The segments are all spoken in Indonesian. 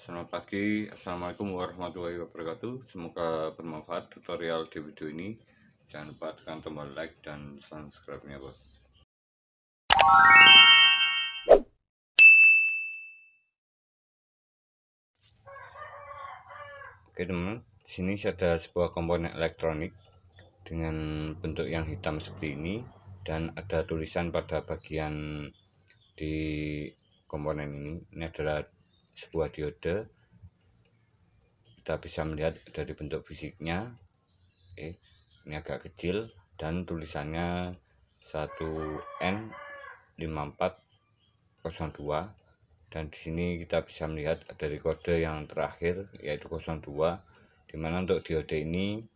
Selamat pagi, Assalamualaikum warahmatullahi wabarakatuh. Semoga bermanfaat tutorial di video ini. Jangan lupa tekan tombol like dan subscribe-nya, bos. Oke teman, di sini ada sebuah komponen elektronik dengan bentuk yang hitam seperti ini dan ada tulisan pada bagian di komponen ini. Ini adalah sebuah diode. Kita bisa melihat dari bentuk fisiknya. Ini agak kecil dan tulisannya 1N5402, dan di sini kita bisa melihat dari kode yang terakhir yaitu 02, dimana untuk diode ini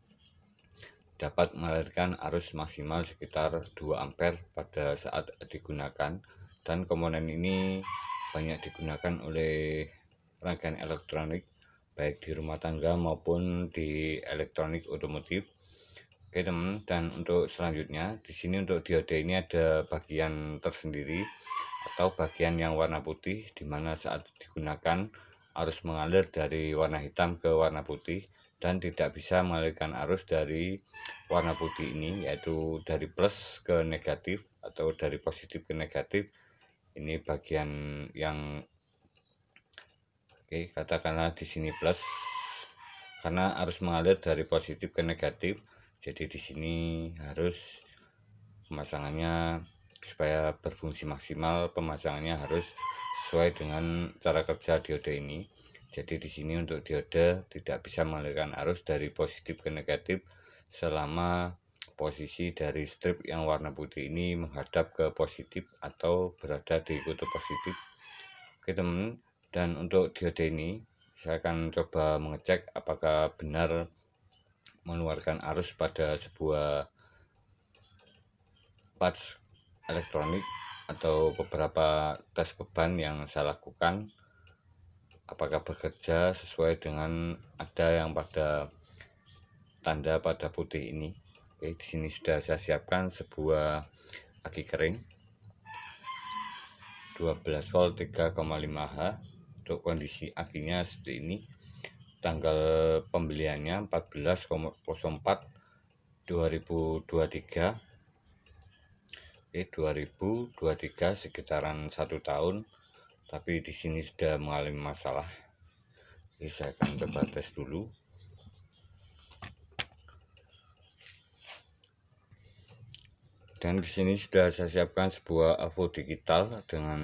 dapat mengalirkan arus maksimal sekitar 2 ampere pada saat digunakan, dan komponen ini banyak digunakan oleh rangkaian elektronik baik di rumah tangga maupun di elektronik otomotif. Oke teman, dan untuk selanjutnya di sini untuk diode ini ada bagian tersendiri atau bagian yang warna putih, dimana saat digunakan arus mengalir dari warna hitam ke warna putih dan tidak bisa mengalirkan arus dari warna putih ini, yaitu dari plus ke negatif atau dari positif ke negatif. Ini bagian yang katakanlah di sini plus, karena arus mengalir dari positif ke negatif. Jadi di sini harus pemasangannya supaya berfungsi maksimal, pemasangannya harus sesuai dengan cara kerja diode ini. Jadi di sini untuk diode tidak bisa mengalirkan arus dari positif ke negatif selama posisi dari strip yang warna putih ini menghadap ke positif atau berada di kutub positif. Oke teman, dan untuk diode ini saya akan coba mengecek apakah benar mengeluarkan arus pada sebuah parts elektronik atau beberapa tes beban yang saya lakukan, apakah bekerja sesuai dengan ada yang pada tanda pada putih ini. Oke, di sini sudah saya siapkan sebuah aki kering 12 volt 3,5H. Untuk kondisi akinya seperti ini. Tanggal pembeliannya 14.04.2023. 2023 sekitaran 1 tahun, tapi di sini sudah mengalami masalah. Jadi saya akan coba tes dulu. Dan di sini sudah saya siapkan sebuah AVO digital dengan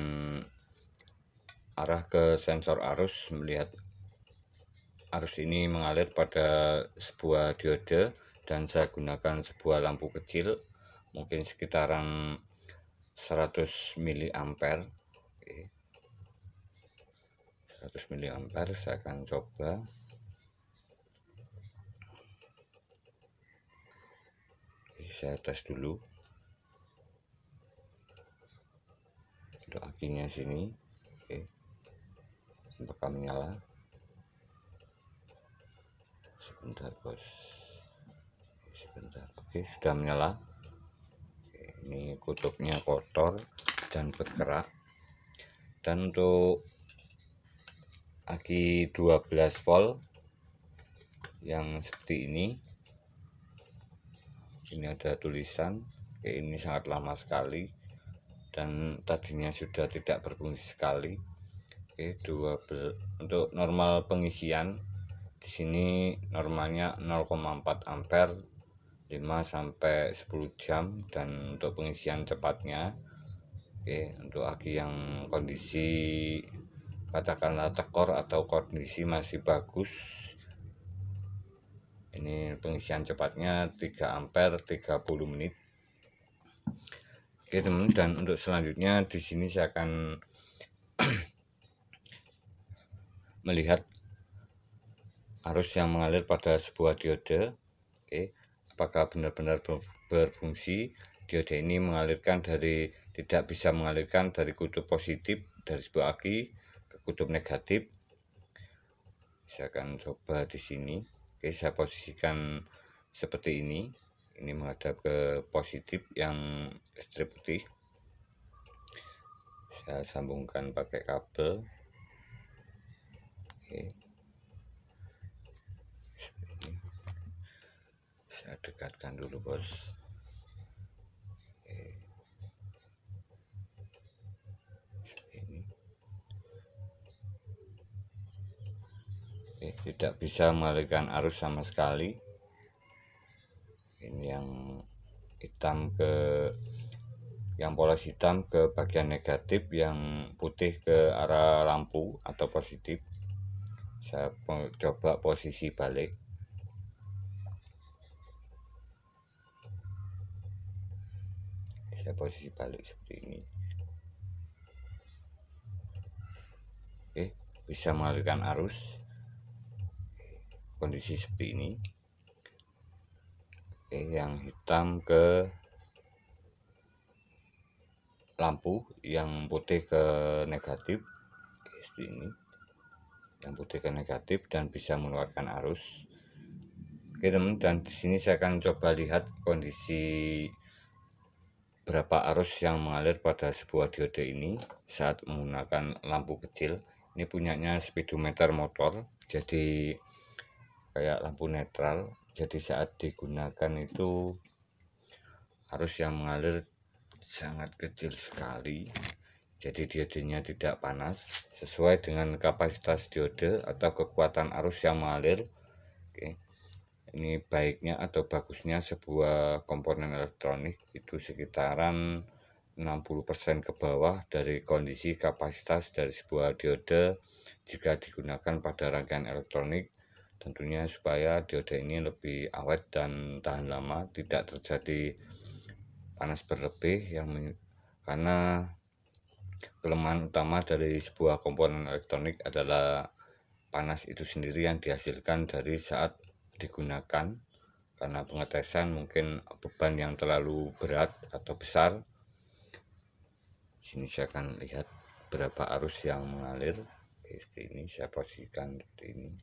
arah ke sensor arus, melihat arus ini mengalir pada sebuah diode, dan saya gunakan sebuah lampu kecil mungkin sekitaran 100 mA. 100 mA saya akan coba. Saya tes dulu. Untuk akinya sini. Apakah menyala? Sebentar bos, sebentar. Oke, sudah menyala. Ini kutubnya kotor dan bergerak. Dan untuk aki 12 volt yang seperti ini ada tulisan. Ini sangat lama sekali dan tadinya sudah tidak berfungsi sekali. Untuk normal pengisian di sini normalnya 0,4 ampere 5 sampai 10 jam, dan untuk pengisian cepatnya untuk aki yang kondisi katakanlah tekor atau kondisi masih bagus, ini pengisian cepatnya 3 ampere 30 menit. Oke teman, dan untuk selanjutnya di sini saya akan melihat arus yang mengalir pada sebuah diode. Apakah benar-benar berfungsi. Diode ini tidak bisa mengalirkan dari kutub positif dari sebuah aki ke kutub negatif. Saya akan coba di sini. Saya posisikan seperti ini. Ini menghadap ke positif yang strip putih. Saya sambungkan pakai kabel. Oke. Saya dekatkan dulu bos. Oke. Ini. Oke, tidak bisa mengalirkan arus sama sekali. Ini yang hitam yang polos hitam ke bagian negatif, yang putih ke arah lampu atau positif. Saya coba posisi balik. Saya posisi balik seperti ini. Oke, bisa mengalirkan arus. Kondisi seperti ini. Oke, yang hitam ke lampu, yang putih ke negatif. Oke, seperti ini. Yang putih ke negatif dan bisa mengeluarkan arus. Oke teman, dan di sini saya akan coba lihat kondisi berapa arus yang mengalir pada sebuah diode ini saat menggunakan lampu kecil. Ini punyanya speedometer motor, jadi kayak lampu netral. Jadi saat digunakan itu arus yang mengalir sangat kecil sekali. Jadi diodenya tidak panas, sesuai dengan kapasitas diode atau kekuatan arus yang mengalir. Oke. Ini baiknya atau bagusnya sebuah komponen elektronik itu sekitaran 60% ke bawah dari kondisi kapasitas dari sebuah diode jika digunakan pada rangkaian elektronik, tentunya supaya diode ini lebih awet dan tahan lama, tidak terjadi panas berlebih karena kelemahan utama dari sebuah komponen elektronik adalah panas itu sendiri yang dihasilkan dari saat digunakan, karena pengetesan mungkin beban yang terlalu berat atau besar. Sini saya akan lihat berapa arus yang mengalir. Oke, seperti ini saya posisikan seperti ini.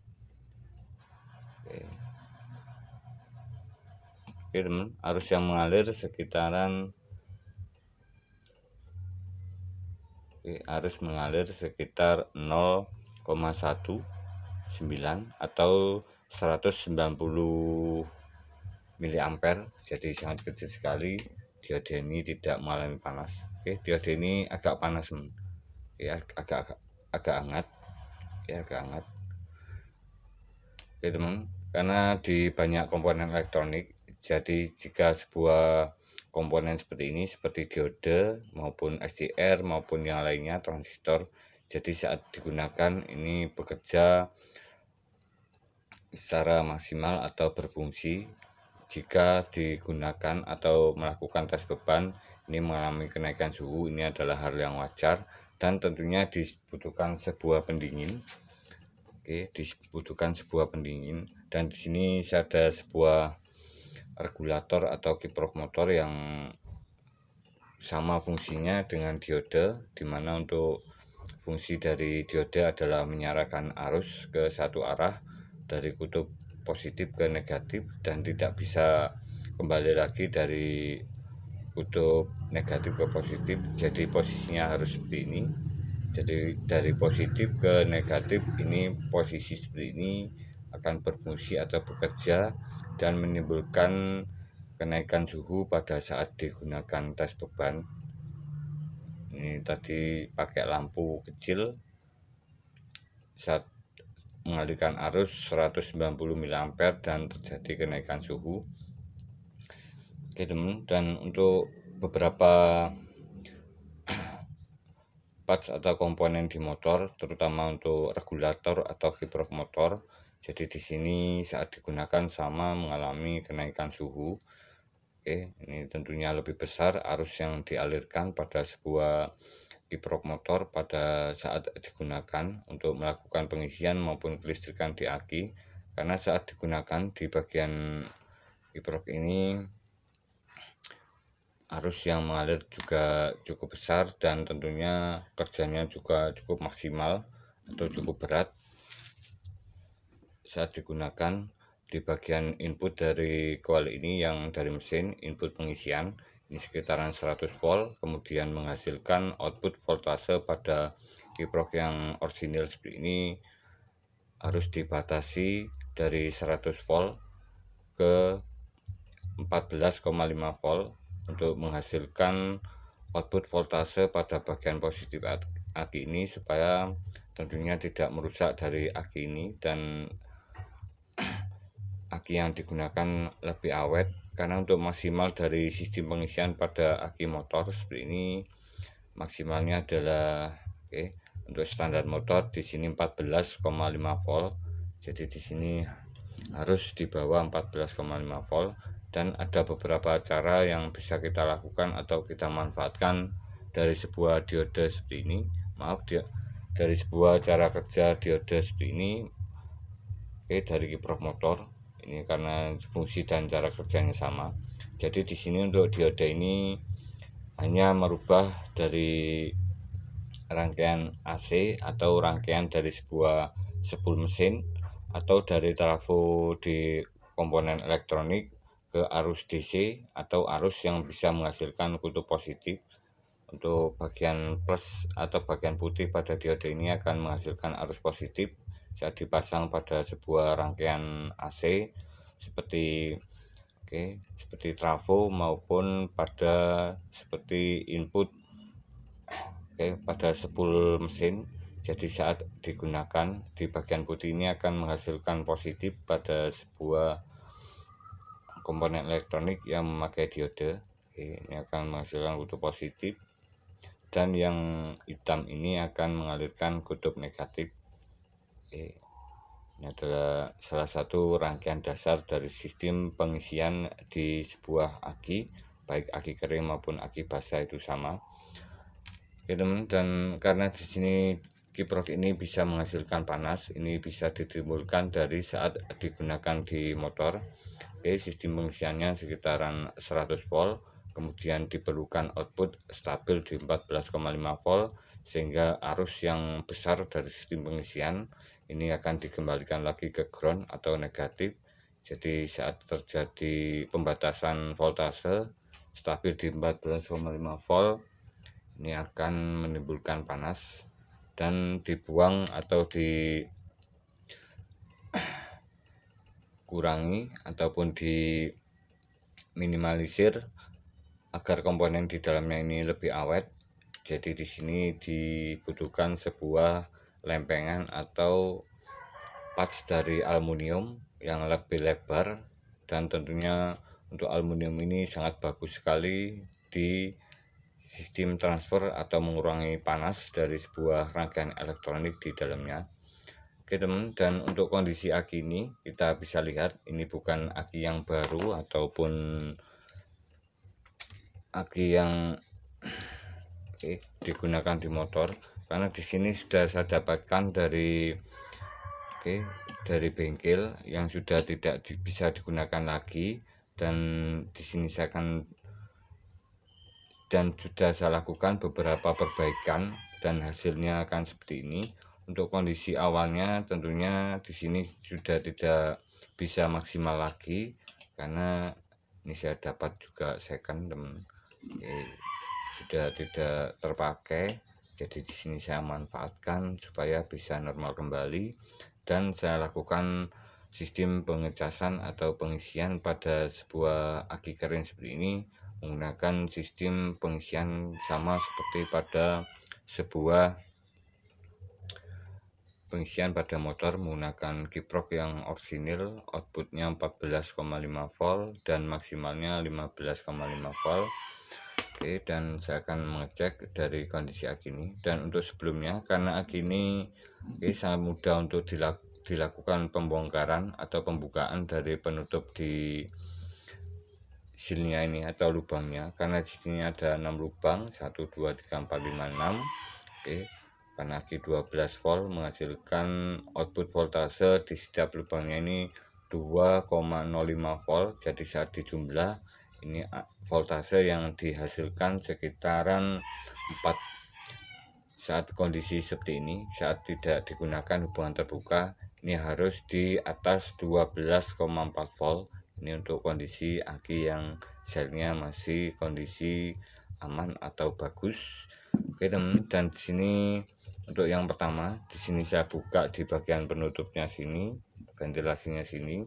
Oke. Oke teman, arus yang mengalir sekitaran sekitar 0,19 atau 190 miliampere, jadi sangat kecil sekali. Diode ini tidak mengalami panas. Oke, diode ini agak panas, ya, agak hangat, ya, agak hangat. Oke teman, karena di banyak komponen elektronik, jadi jika sebuah komponen seperti ini, seperti diode maupun SCR maupun yang lainnya, transistor, jadi saat digunakan ini bekerja secara maksimal atau berfungsi. Jika digunakan atau melakukan tes beban ini mengalami kenaikan suhu, ini adalah hal yang wajar dan tentunya dibutuhkan sebuah pendingin. Oke, dibutuhkan sebuah pendingin, dan di sini saya ada sebuah regulator atau kiprok motor yang sama fungsinya dengan diode, dimana untuk fungsi dari diode adalah menyalakan arus ke satu arah dari kutub positif ke negatif dan tidak bisa kembali lagi dari kutub negatif ke positif. Jadi posisinya harus seperti ini. Jadi dari positif ke negatif ini, posisi seperti ini akan berfungsi atau bekerja dan menimbulkan kenaikan suhu pada saat digunakan tes beban. Ini tadi pakai lampu kecil saat mengalirkan arus 190 mA dan terjadi kenaikan suhu. Oke teman, dan untuk beberapa parts atau komponen di motor, terutama untuk regulator atau kiprok motor, jadi di sini saat digunakan sama mengalami kenaikan suhu. Oke, ini tentunya lebih besar arus yang dialirkan pada sebuah kiprok motor pada saat digunakan untuk melakukan pengisian maupun kelistrikan di aki, karena saat digunakan di bagian kiprok ini arus yang mengalir juga cukup besar dan tentunya kerjanya juga cukup maksimal atau cukup berat saat digunakan. Di bagian input dari coil ini yang dari mesin, input pengisian ini sekitaran 100 volt, kemudian menghasilkan output voltase pada kiprok yang orisinil seperti ini harus dibatasi dari 100 volt ke 14,5 volt untuk menghasilkan output voltase pada bagian positif aki ini, supaya tentunya tidak merusak dari aki ini dan aki yang digunakan lebih awet. Karena untuk maksimal dari sistem pengisian pada aki motor seperti ini, maksimalnya adalah untuk standar motor di sini 14,5 volt. Jadi di sini harus di bawah 14,5 volt, dan ada beberapa cara yang bisa kita lakukan atau kita manfaatkan dari sebuah diode seperti ini. Dari sebuah cara kerja diode seperti ini, dari kiprok motor ini, karena fungsi dan cara kerjanya sama. Jadi di sini untuk diode ini hanya merubah dari rangkaian AC atau rangkaian dari sebuah spool mesin atau dari trafo di komponen elektronik ke arus DC atau arus yang bisa menghasilkan kutub positif. Untuk bagian plus atau bagian putih pada diode ini akan menghasilkan arus positif saat dipasang pada sebuah rangkaian AC seperti trafo maupun pada seperti input pada spool mesin. Jadi saat digunakan di bagian putih ini akan menghasilkan positif pada sebuah komponen elektronik yang memakai diode. Ini akan menghasilkan kutub positif, dan yang hitam ini akan mengalirkan kutub negatif. Ini adalah salah satu rangkaian dasar dari sistem pengisian di sebuah aki, baik aki kering maupun aki basah itu sama. Teman, dan karena di sini kiprok ini bisa menghasilkan panas, ini bisa ditimbulkan dari saat digunakan di motor. Sistem pengisiannya sekitaran 100 volt, kemudian diperlukan output stabil di 14,5 volt, sehingga arus yang besar dari sistem pengisian ini akan dikembalikan lagi ke ground atau negatif. Jadi saat terjadi pembatasan voltase stabil di 14,5 volt, ini akan menimbulkan panas dan dibuang atau dikurangi ataupun diminimalisir agar komponen di dalamnya ini lebih awet. Jadi di sini dibutuhkan sebuah lempengan atau parts dari aluminium yang lebih lebar, dan tentunya untuk aluminium ini sangat bagus sekali di sistem transfer atau mengurangi panas dari sebuah rangkaian elektronik di dalamnya. Teman, dan untuk kondisi aki ini kita bisa lihat ini bukan aki yang baru ataupun aki yang digunakan di motor, karena di sini sudah saya dapatkan dari bengkel yang sudah tidak bisa digunakan lagi, dan di sini sudah saya lakukan beberapa perbaikan dan hasilnya akan seperti ini. Untuk kondisi awalnya tentunya di sini sudah tidak bisa maksimal lagi, karena ini saya dapat juga second, teman. Sudah tidak terpakai, jadi di sini saya manfaatkan supaya bisa normal kembali, dan saya lakukan sistem pengecasan atau pengisian pada sebuah aki kering seperti ini menggunakan sistem pengisian sama seperti pada sebuah pengisian pada motor, menggunakan kiprok yang orisinil, outputnya 14,5 volt dan maksimalnya 15,5 volt. Dan saya akan mengecek dari kondisi aki ini. Dan untuk sebelumnya, karena aki ini sangat mudah untuk dilakukan pembongkaran atau pembukaan dari penutup di silnya ini atau lubangnya, karena di sini ada 6 lubang, 1 2 3 4 5 6. Karena aki 12 volt menghasilkan output voltase di setiap lubangnya ini 2,05 volt. Jadi saat dijumlah ini voltase yang dihasilkan sekitaran 4 saat kondisi seperti ini. Saat tidak digunakan hubungan terbuka ini harus di atas 12,4 volt. Ini untuk kondisi aki yang selnya masih kondisi aman atau bagus. Teman, dan di sini Untuk yang pertama, di sini saya buka di bagian penutupnya sini, ventilasinya sini,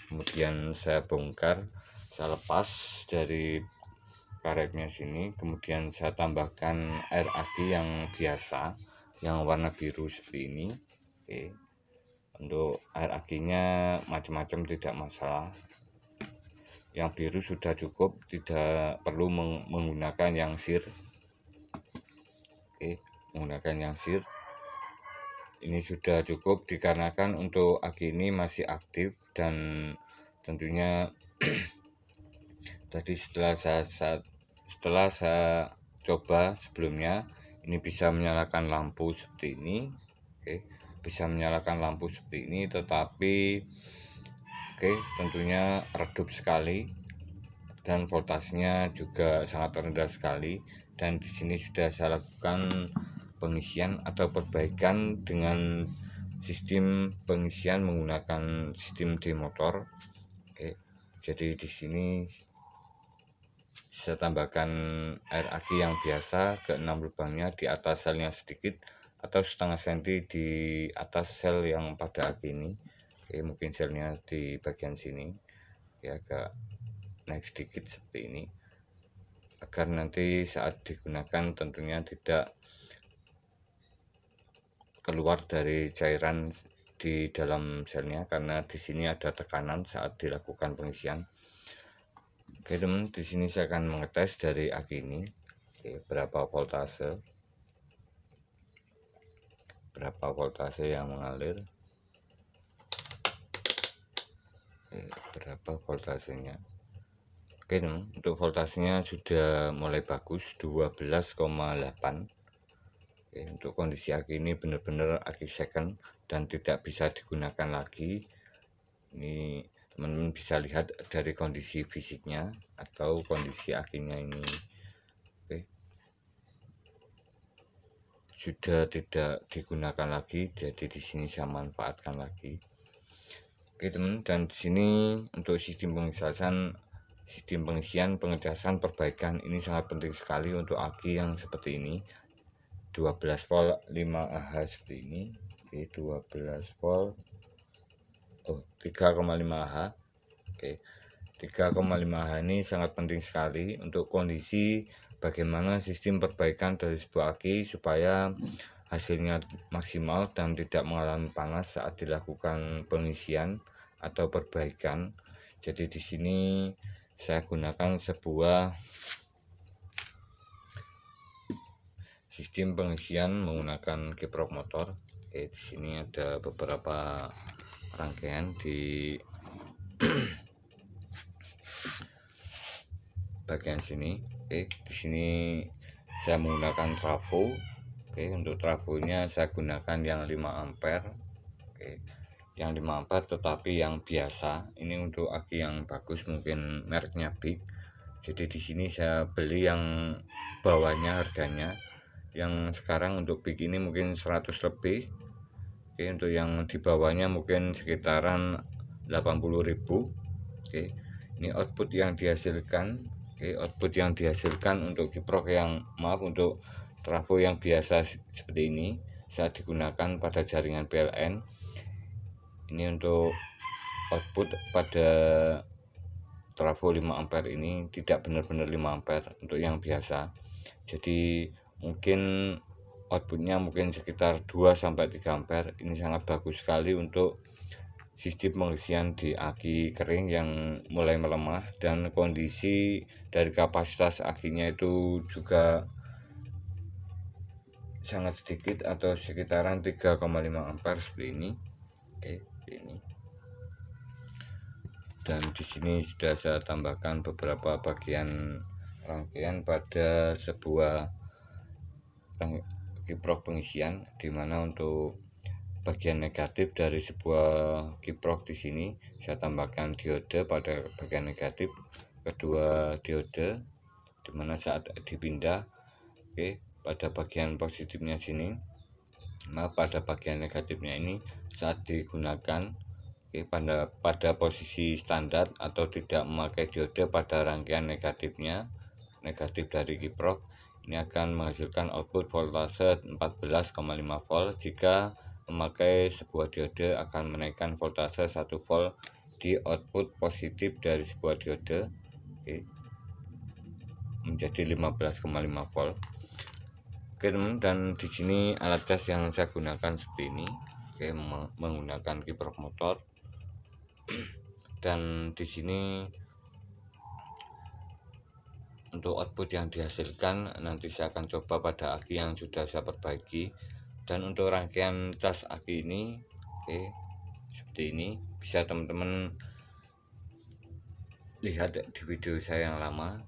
kemudian saya bongkar, saya lepas dari karetnya sini, kemudian saya tambahkan air aki yang biasa, yang warna biru seperti ini. Oke. Untuk air akinya macam-macam, tidak masalah. Yang biru sudah cukup, tidak perlu menggunakan yang sir. Oke, menggunakan yang sir ini sudah cukup, dikarenakan untuk aki ini masih aktif, dan tentunya tadi setelah saya coba sebelumnya, ini bisa menyalakan lampu seperti ini. Oke, bisa menyalakan lampu seperti ini, tetapi tentunya redup sekali dan voltasenya juga sangat rendah sekali. Dan di sini sudah saya lakukan pengisian atau perbaikan dengan sistem pengisian menggunakan sistem D motor. Oke, jadi di sini saya tambahkan air aki yang biasa ke 6 lubangnya, di atas selnya sedikit atau setengah senti di atas sel yang pada aki ini. Oke, mungkin selnya di bagian sini ya, agak naik sedikit seperti ini, agar nanti saat digunakan tentunya tidak keluar dari cairan di dalam selnya, karena di sini ada tekanan saat dilakukan pengisian. Oke teman, di sini saya akan mengetes dari aki ini. Oke, berapa voltase yang mengalir. Oke, berapa voltasenya. Oke teman, untuk voltasenya sudah mulai bagus, 12,8. Oke, untuk kondisi aki ini benar-benar aki second dan tidak bisa digunakan lagi. Ini teman-teman bisa lihat dari kondisi fisiknya atau kondisi akinya ini. Oke, sudah tidak digunakan lagi, jadi di sini saya manfaatkan lagi. Oke teman, dan di sini untuk sistem pengisian, pengecasan, perbaikan ini sangat penting sekali untuk aki yang seperti ini, 12 volt 5Ah seperti ini. Oke, 12 volt 3,5Ah. Oke, 3,5Ah ini sangat penting sekali untuk kondisi bagaimana sistem perbaikan dari sebuah aki supaya hasilnya maksimal dan tidak mengalami panas saat dilakukan pengisian atau perbaikan. Jadi di sini saya gunakan sebuah sistem pengisian menggunakan kiprok motor. Oke, di sini ada beberapa rangkaian di bagian sini. Oke, di sini saya menggunakan trafo. Oke, untuk trafonya saya gunakan yang 5 ampere. Oke, yang 5 ampere tetapi yang biasa. Ini untuk aki yang bagus, mungkin mereknya Big. Jadi di sini saya beli yang bawahnya harganya. Yang sekarang untuk Big ini mungkin 100 lebih. Oke, untuk yang di bawahnya mungkin sekitaran 80.000. Oke, ini output yang dihasilkan. Oke, output yang dihasilkan untuk kiprok yang untuk trafo yang biasa seperti ini saat digunakan pada jaringan PLN. Ini untuk output pada trafo 5 ampere ini tidak benar-benar 5 ampere untuk yang biasa. Jadi mungkin outputnya mungkin sekitar 2-3 ampere. Ini sangat bagus sekali untuk sistem pengisian di aki kering yang mulai melemah, dan kondisi dari kapasitas akinya itu juga sangat sedikit atau sekitaran 3,5 ampere seperti ini. Oke, ini. Dan di sini sudah saya tambahkan beberapa bagian rangkaian pada sebuah kiprok pengisian, dimana untuk bagian negatif dari sebuah kiprok di sini saya tambahkan diode pada bagian negatif, kedua diode, dimana saat dipindah pada bagian positifnya sini, pada bagian negatifnya ini saat digunakan pada posisi standar atau tidak memakai diode pada rangkaian negatifnya. negatif dari kiprok ini akan menghasilkan output voltase 14,5 volt. Jika memakai sebuah diode akan menaikkan voltase 1 volt di output positif dari sebuah diode, menjadi 15,5 volt. Oke teman, dan di sini alat cas yang saya gunakan seperti ini, menggunakan kiprok motor. Dan di sini untuk output yang dihasilkan nanti saya akan coba pada aki yang sudah saya perbaiki. Dan untuk rangkaian cas aki ini, seperti ini, bisa teman-teman lihat di video saya yang lama.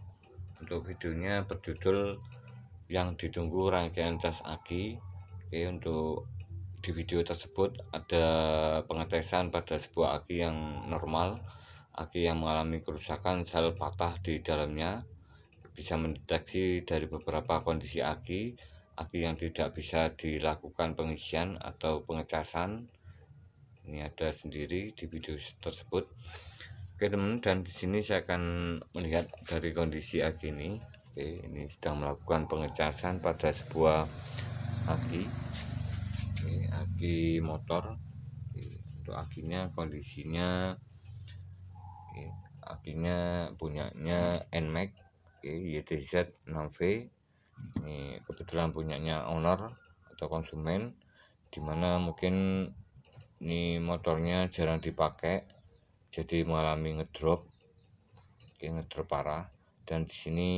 Untuk videonya berjudul yang ditunggu rangkaian cas aki. Untuk di video tersebut ada pengetesan pada sebuah aki yang normal, aki yang mengalami kerusakan sel patah di dalamnya. Bisa mendeteksi dari beberapa kondisi aki yang tidak bisa dilakukan pengisian atau pengecasan. Ini ada sendiri di video tersebut. Oke teman, dan di sini saya akan melihat dari kondisi aki ini. Ini sedang melakukan pengecasan pada sebuah aki, aki motor. Untuk akinya kondisinya, akinya punyanya NMAX YTZ 6V. Ini kebetulan punyanya owner atau konsumen, dimana mungkin ini motornya jarang dipakai, jadi mengalami ngedrop parah. Dan di sini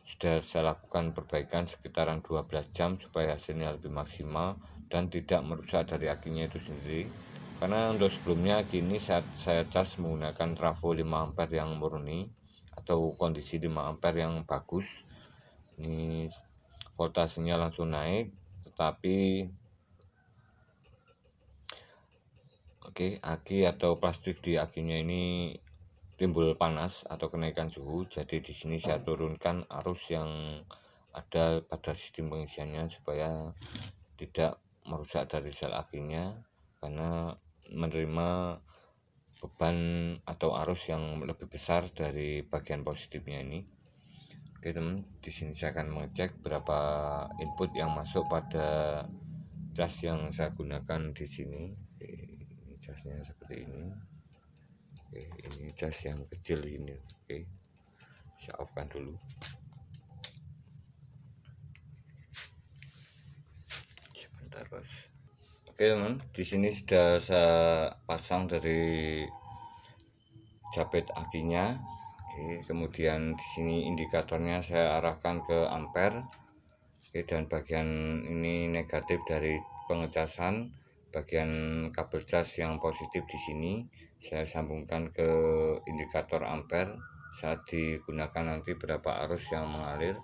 sudah saya lakukan perbaikan sekitaran 12 jam supaya hasilnya lebih maksimal dan tidak merusak dari akinya itu sendiri. Karena untuk sebelumnya kini saat saya cas menggunakan trafo 5 ampere yang murni atau kondisi 5 ampere yang bagus, ini voltasenya langsung naik. Tetapi aki atau plastik di akinya ini timbul panas atau kenaikan suhu. Jadi di sini saya turunkan arus yang ada pada sistem pengisiannya supaya tidak merusak dari sel akinya, karena menerima beban atau arus yang lebih besar dari bagian positifnya ini. Oke teman, di sini saya akan mengecek berapa input yang masuk pada cas yang saya gunakan di sini. Ini casnya seperti ini. Ini cas yang kecil ini. Saya off-kan dulu. Sebentar bos. Oke teman, di sini sudah saya pasang dari jabet akinya. Kemudian di sini indikatornya saya arahkan ke ampere. Dan bagian ini negatif dari pengecasan. Bagian kabel cas yang positif di sini saya sambungkan ke indikator ampere. Saat digunakan nanti berapa arus yang mengalir.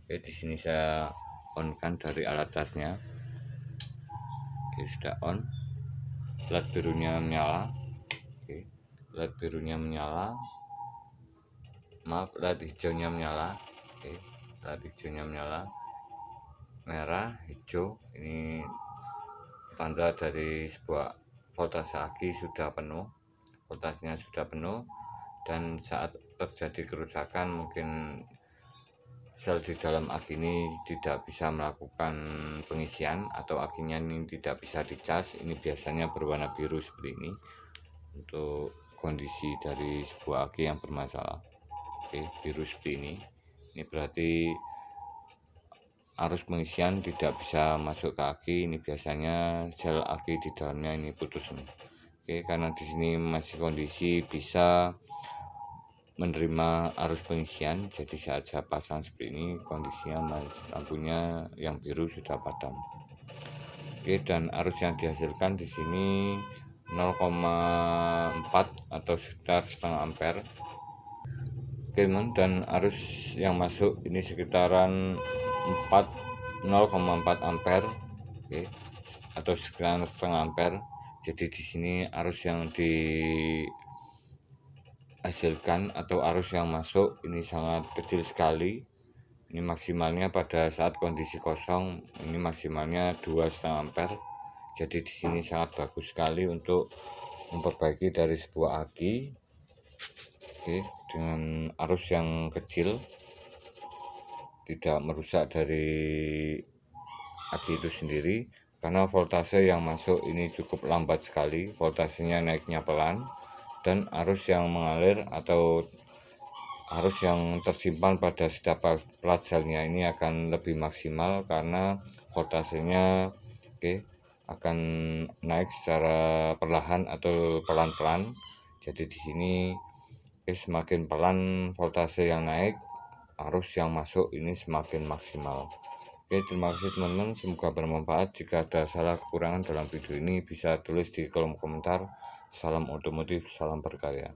Di sini saya on-kan dari alat casnya. Sudah on. LED birunya menyala. LED birunya menyala. Maaf, LED hijaunya menyala. LED hijaunya menyala. Merah, hijau, ini tanda dari sebuah voltase aki sudah penuh, voltasenya sudah penuh. Dan saat terjadi kerusakan, mungkin sel di dalam aki ini tidak bisa melakukan pengisian atau akinya ini tidak bisa dicas. Ini biasanya berwarna biru seperti ini untuk kondisi dari sebuah aki yang bermasalah. Biru seperti ini. Ini berarti arus pengisian tidak bisa masuk ke aki. Ini biasanya sel aki di dalamnya ini putus. Karena di sini masih kondisi bisa menerima arus pengisian, jadi saat saya pasang seperti ini kondisinya lampunya yang biru sudah padam. Dan arus yang dihasilkan di sini 0,4 atau sekitar setengah ampere. Dan arus yang masuk ini sekitaran 0,4 ampere, atau sekitar setengah ampere. Jadi di sini arus yang dihasilkan atau arus yang masuk ini sangat kecil sekali. Ini maksimalnya pada saat kondisi kosong ini maksimalnya 2,5 ampere. Jadi di sini sangat bagus sekali untuk memperbaiki dari sebuah aki. Dengan arus yang kecil. tidak merusak dari aki itu sendiri, karena voltase yang masuk ini cukup lambat sekali, voltasenya naiknya pelan, dan arus yang mengalir atau arus yang tersimpan pada setiap plat selnya ini akan lebih maksimal karena voltasenya akan naik secara perlahan atau pelan-pelan. Jadi di sini semakin pelan voltase yang naik, arus yang masuk ini semakin maksimal. Terima kasih teman-teman, semoga bermanfaat. Jika ada salah kekurangan dalam video ini bisa tulis di kolom komentar. Salam otomotif, salam berkarya.